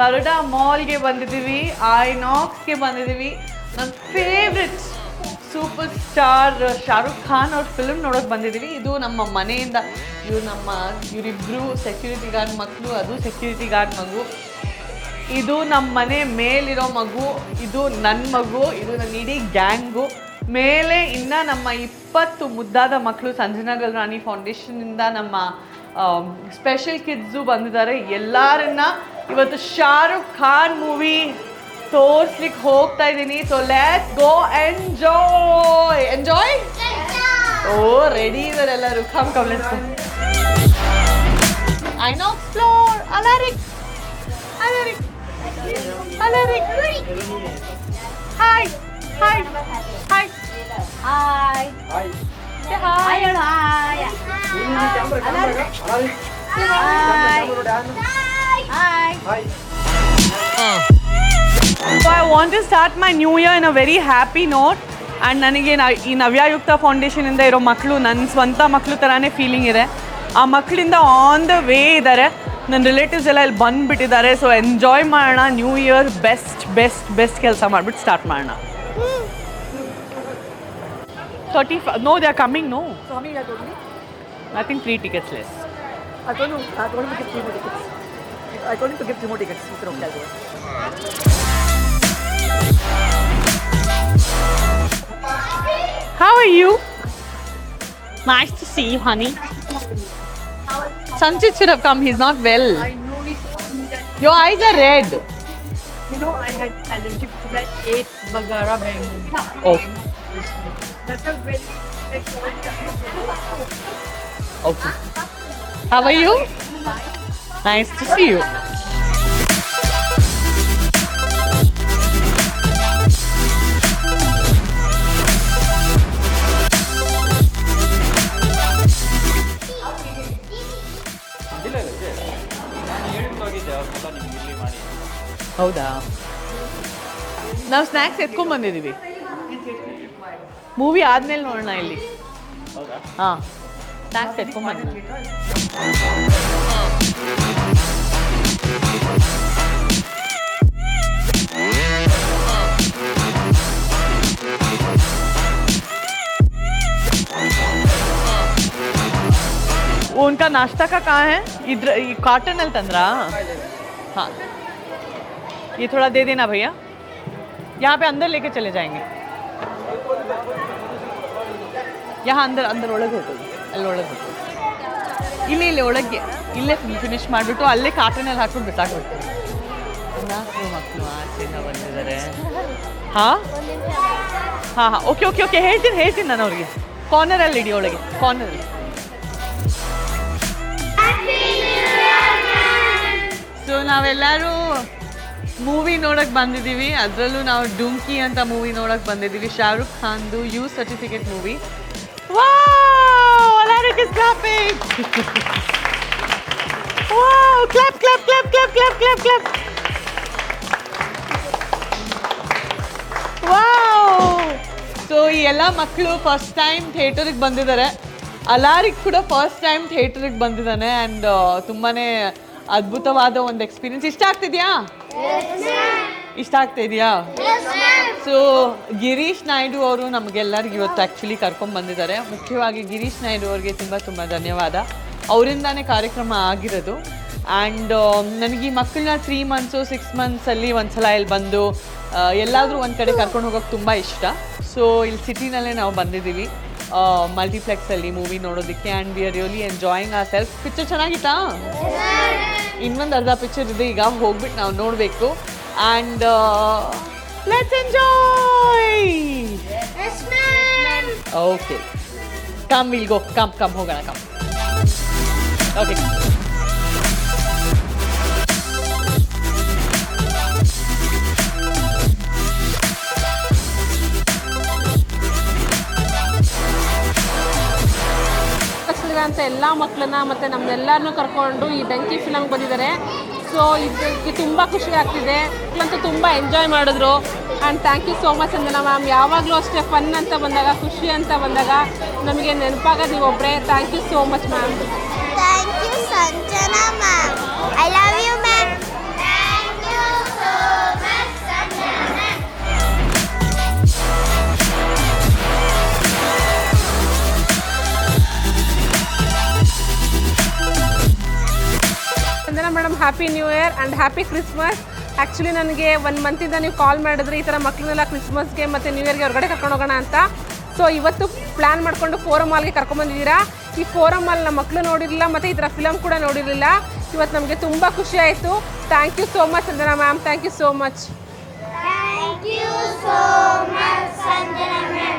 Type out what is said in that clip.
ಗರುಡ ಮಾಲ್ಗೆ ಬಂದಿದ್ದೀವಿ, ಐನಾಕ್ಸ್ಗೆ ಬಂದಿದ್ದೀವಿ. ನನ್ನ favourite super star Shahrukh Khan ಅವ್ರ ಫಿಲ್ಮ್ ನೋಡೋಕೆ ಬಂದಿದ್ದೀವಿ. ಇದು ನಮ್ಮ ಮನೆಯಿಂದ ಇವರಿಬ್ಬರು ಸೆಕ್ಯೂರಿಟಿ ಗಾರ್ಡ್ ಮಕ್ಕಳು, ಅದು ಸೆಕ್ಯೂರಿಟಿ ಗಾರ್ಡ್ ಮಗು. ಇದು ನಮ್ಮ ಮನೆ ಮೇಲಿರೋ ಮಗು, ಇದು ನನ್ನ ಮಗು, ಇದು ನನ್ನ ಇಡೀ ಗ್ಯಾಂಗು. ಮೇಲೆ ಇನ್ನು ನಮ್ಮ 20 ಮುದ್ದಾದ ಮಕ್ಕಳು ಸಂಜನಾ ಗಲ್ರಾಣಿ ಫೌಂಡೇಶನ್ನಿಂದ ನಮ್ಮ ಸ್ಪೆಷಲ್ ಕಿಡ್ಸು ಬಂದಿದ್ದಾರೆ. ಎಲ್ಲರನ್ನ ಇವತ್ತು ಶಾರುಖ್ ಖಾನ್ ಮೂವಿ ತೋರಿಸ್ಲಿಕ್ಕೆ ಹೋಗ್ತಾ ಇದ್ದೀನಿ. So let's go enjoy. Enjoy? ಓ ರೆಡಿ ಇದ್ದಾರೆ ಎಲ್ಲರೂ. Come let's go. INOX floor. Alaric Alaric Alaric. Hi hi hi hi hi So I want to start my new year in a very happy note. And ನನಗೆ ಈ ನವ್ಯಯುಕ್ತ ಫೌಂಡೇಶನಿಂದ ಇರೋ ಮಕ್ಕಳು ನನ್ನ ಸ್ವಂತ ಮಕ್ಕಳು ಥರನೇ ಫೀಲಿಂಗ್ ಇದೆ. ಆ ಮಕ್ಕಳಿಂದ ಆನ್ ದ ವೇ ಇದ್ದಾರೆ. ನನ್ನ ರಿಲೇಟಿವ್ಸ್ ಎಲ್ಲ ಇಲ್ಲಿ ಬಂದುಬಿಟ್ಟಿದ್ದಾರೆ. ಸೊ ಎಂಜಾಯ್ ಮಾಡೋಣ. New year best best best ಕೆಲಸ ಮಾಡಿಬಿಟ್ಟು ಸ್ಟಾರ್ಟ್ ಮಾಡೋಣ. 35. No, they are coming, no. So how many are totally? I think 3 tickets less. I told him to give 3 more tickets. I told him to give 3 more tickets instead of Calgary. How are you? Nice to see you, honey. Sanchit should have come. He's not well. I know it. Your eyes are red. You know, I had allergy to that 8 Bagara mango. Oh. That's a very big Okay. How are you? Nice to see you. ಹೌದಾ? ನಾವು snacks ಎತ್ಕೊಂಡ್ ಬಂದಿದ್ದೀವಿ. Movie ಆದ್ಮೇಲೆ ನೋಡೋಣ ಇಲ್ಲಿ. ಹಾಂ, snacks ಎತ್ಕೊಂಡ್ ಬಂದಿದ್ದೀವಿ. उनका नाश्ता का कहाँ है? इधर कॉटन अल तंद्रा? हाँ, ये थोड़ा दे देना भैया. यहाँ पे अंदर लेके चले जाएंगे. यहाँ अंदर अंदर ಒಳಗೆ ಹೋಗೋದು. ಅಲ್ಲಿ ಒಳಗೆ ಹೋಗೋದು. ಇಲ್ಲಿ ಇಲ್ಲಿ ಒಳಗೆ ಇಲ್ಲೇ ಫಿನಿಶ್ ಮಾಡಿಬಿಟ್ಟು ಅಲ್ಲೇ ಕಾಟನಲ್ಲಿ ಹಾಕ್ಬಿಟ್ಟು ಬಿಸಾಕ್ಬಿಡ್ತೀವಿ. 4 ಮಕ್ಕಳು ಆಚೆಯಿಂದ ಬಂದಿದ್ದಾರೆ. ಹಾಂ ಹಾಂ ಹಾಂ, ಓಕೆ ಓಕೆ ಓಕೆ, ಹೇಳ್ತೀನಿ ನಾನು ಅವ್ರಿಗೆ. ಕಾರ್ನರಲ್ಲಿ ಇಡಿ, ಒಳಗೆ ಕಾರ್ನರಲ್ಲಿ. ಸೊ ನಾವೆಲ್ಲರೂ ಮೂವಿ ನೋಡೋಕ್ಕೆ ಬಂದಿದ್ದೀವಿ. ಅದರಲ್ಲೂ ನಾವು ಡುಂಕಿ ಅಂತ ಮೂವಿ ನೋಡೋಕ್ಕೆ ಬಂದಿದ್ದೀವಿ. ಶಾರುಖ್ ಖಾನ್ದು U certificate movie. Wow, Alaric is clapping. Wow, clap clap clap clap clap clap clap. Wow. So ಈ ಎಲ್ಲ ಮಕ್ಕಳು ಫಸ್ಟ್ ಟೈಮ್ ಥಿಯೇಟರಿಗೆ ಬಂದಿದ್ದಾರೆ. ಅಲಾರಿಕ್ ಕೂಡ ಫಸ್ಟ್ ಟೈಮ್ ಥಿಯೇಟರಿಗೆ ಬಂದಿದ್ದಾನೆ. ಆ್ಯಂಡ್ ತುಂಬಾ ಅದ್ಭುತವಾದ ಒಂದು ಎಕ್ಸ್ಪೀರಿಯನ್ಸ್. ಇಷ್ಟ ಆಗ್ತಿದೆಯಾ? ಇಷ್ಟ ಆಗ್ತಾ ಇದೆಯಾ? ಸೊ ಗಿರೀಶ್ ನಾಯ್ಡು ಅವರು ನಮಗೆಲ್ಲರಿಗೂ ಇವತ್ತು ಆ್ಯಕ್ಚುಲಿ ಕರ್ಕೊಂಡು ಬಂದಿದ್ದಾರೆ. ಮುಖ್ಯವಾಗಿ ಗಿರೀಶ್ ನಾಯ್ಡು ಅವ್ರಿಗೆ ತುಂಬ ತುಂಬ ಧನ್ಯವಾದ. ಅವರಿಂದಾನೇ ಕಾರ್ಯಕ್ರಮ ಆಗಿರೋದು. ಆ್ಯಂಡ್ ನನಗೆ ಈ ಮಕ್ಕಳನ್ನ 3 months 6 monthsಲ್ಲಿ ಒಂದು ಸಲ ಇಲ್ಲಿ ಬಂದು ಎಲ್ಲಾದರೂ ಒಂದು ಕಡೆ ಕರ್ಕೊಂಡು ಹೋಗೋಕ್ಕೆ ತುಂಬ ಇಷ್ಟ. ಸೊ ಇಲ್ಲಿ ಸಿಟಿನಲ್ಲೇ ನಾವು ಬಂದಿದ್ದೀವಿ ಮಲ್ಟಿಪ್ಲೆಕ್ಸಲ್ಲಿ ಮೂವಿ ನೋಡೋದಕ್ಕೆ. And we are really enjoying ourselves. Picture ಚೆನ್ನಾಗಿತ್ತಾ? ಇನ್ನೊಂದು ಅರ್ಧ ಪಿಕ್ಚರ್ ಇದೆ, ಈಗ ಹೋಗ್ಬಿಟ್ಟು ನಾವು ನೋಡಬೇಕು. And let's enjoy. Okay, come will go. Come ಹೋಗೋಣ. ಕಮ್. ಓಕೆ. ಅಂತ ಎಲ್ಲ ಮಕ್ಕಳನ್ನ ಮತ್ತು ನಮ್ಮೆಲ್ಲರನ್ನೂ ಕರ್ಕೊಂಡು ಈ ಡಂಕಿ ಫಿಲಮ್ಗೆ ಬಂದಿದ್ದಾರೆ. ಸೊ ಇದಕ್ಕೆ ತುಂಬ ಖುಷಿ ಆಗ್ತಿದೆ. ಮಕ್ಕಳಂತೂ ತುಂಬ ಎಂಜಾಯ್ ಮಾಡಿದ್ರು. And thank you so much Sanjana ma'am. ಯಾವಾಗಲೂ ಅಷ್ಟೇ ಫನ್ ಅಂತ ಬಂದಾಗ, ಖುಷಿ ಅಂತ ಬಂದಾಗ ನಮಗೆ ನೆನಪಾಗೋದು ನೀವೊಬ್ಬರೇ. Thank you so much ma'am. Thank you Sanjana ma'am. I love you ma'am. Thank you. Happy new year and happy Christmas. Actually ನನಗೆ 1 ಮಂತಿಂದ ನೀವು ಕಾಲ್ ಮಾಡಿದ್ರೆ ಈ ಥರ ಮಕ್ಕಳನ್ನೆಲ್ಲ ಕ್ರಿಸ್ಮಸ್ಗೆ ಮತ್ತು ನ್ಯೂ ಇಯರ್ಗೆ ಹೊರಗಡೆ ಕರ್ಕೊಂಡು ಹೋಗೋಣ ಅಂತ. ಸೊ ಇವತ್ತು ಪ್ಲ್ಯಾನ್ ಮಾಡಿಕೊಂಡು ಫೋರಮ್ ಮಾಲ್ಗೆ ಕರ್ಕೊಂಬಂದಿದ್ದೀರಾ. ಈ ಫೋರಮ್ ಮಾಲ್ ನಮ್ಮ ಮಕ್ಕಳು ನೋಡಿರಲಿಲ್ಲ ಮತ್ತು ಈ ಥರ ಫಿಲಮ್ ಕೂಡ ನೋಡಿರಲಿಲ್ಲ. ಇವತ್ತು ನಮಗೆ ತುಂಬ ಖುಷಿ ಆಯಿತು. Thank you so much Sanjana ma'am, thank you so much. Thank you so much, Sanjana ma'am.